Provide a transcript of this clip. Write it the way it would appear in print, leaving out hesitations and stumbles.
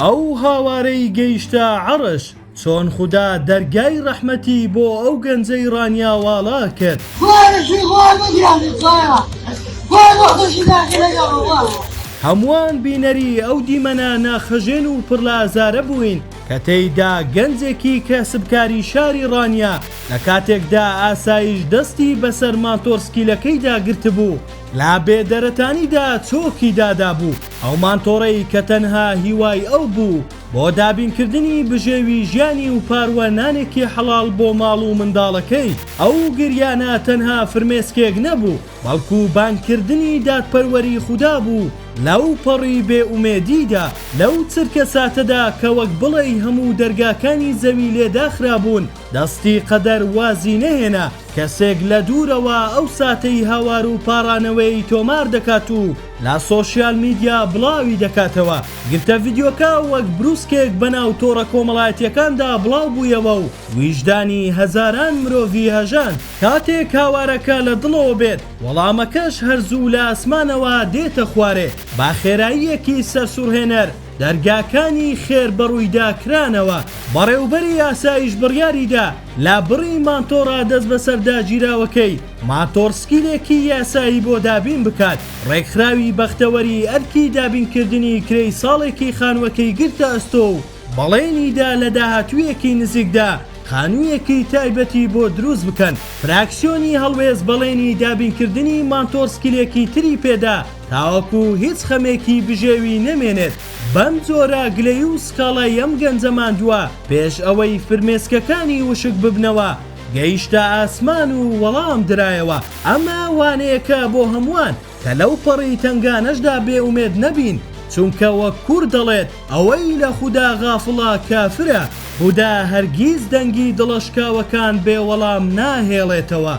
ئەو هاوارەی گەیشتە عەرش چۆن خودا دەرگای ڕەحمەتی بۆ ئەو گەنجەی ڕانیاواڵا کرد. هەمووان بینەری ئەو دیمەنە ناخەژێن و پڕلازارە بووین کە تێیدا گەنجێکی کەسبکاری شاری ڕانیا لە کاتێکدا ئاسایش دەستی بەسەر مانتۆرسکیلەکەیدا گرتبوو لا بێدەرەتانیدا چۆکی دادا بوو. ئەو مانتۆڕەی کە تەنها هیوای ئەو بوو بۆ دابینکردنی بژێوی ژیانی و پاروەنانێکی حەڵاڵ بۆ ماڵ و منداڵەکەی. ئەو گریانە تەنها فرمێسکێک نەبوو بەڵکو بانکردنی دادپەروەری خودا بوو لەو پەڕی بێئومێدیدا، لەو چرکە ساتەدا کە وەک بڵێی هەموو دەرگاکانی زەوی لێداخرا بوون. دەستی قەدەر وازی نەهێنا کەسێک لە دوورەوە ئەو ساتەی هاوار و پاڕانەوەی تۆمار دەکات و لا سۆشیال میدیا بڵاوی دەکاتەوە. گرتە ڤیدیۆکە وەک بروسکێک بەناو تۆڕە کۆمەڵایەتیەکاندا بڵاو بوویەوە و ویژدانی هەزاران مرۆڤی هەژان. کاتێک هاوارەکە لە دڵەوە بێت وەڵامەکەش هەرزوو لە ئاسمانەوە دێتە خوارێ. با خێراییەکی سەرسوڕهێنەر دەرگاکانی خێر بەڕوویدا کرانەوە. بەڕێوبەری ئاسایش بڕیاریدا لا بڕی مانتۆڕە دەست بەسەردا گیراوەکەی مانتۆرسکیلێکی یاسایی بۆ دابین بکات. ڕێکخراوی بەختەوەری ئەرکی دابینکردنی کرێی ساڵێکی خانووەکەی گرتە ئەستۆ و بەڵێنیدا لە داهاتوویەکی نزیکدا خانوویەکی تایبەتی بۆ دروست بکەن. فراکسیۆنی هەڵوێز بەڵێنی دابینکردنی مانتۆرسکیلێکی تری پێدا تاوەکو هیچ خەمێکی بژێوی نەمێنێت. بەم جۆرە گلەی و سکاڵای ئەم گەنجە ماندووە پێش ئەوەی فرمێسکەکانی وشک ببنەوە گەیشتە ئاسمان و وەڵام درایەوە. ئەمە وانەیەکە بۆ هەمووان کە لەو پەڕی تەنگانەشدا بێئومێد نەبین، چونکە وەک کوور دەڵێت ئەوەی لە خودا غافڵە کافرە. خودا هەرگیز دەنگی دڵەشکاوەکان بێوەڵام ناهێڵێتەوە.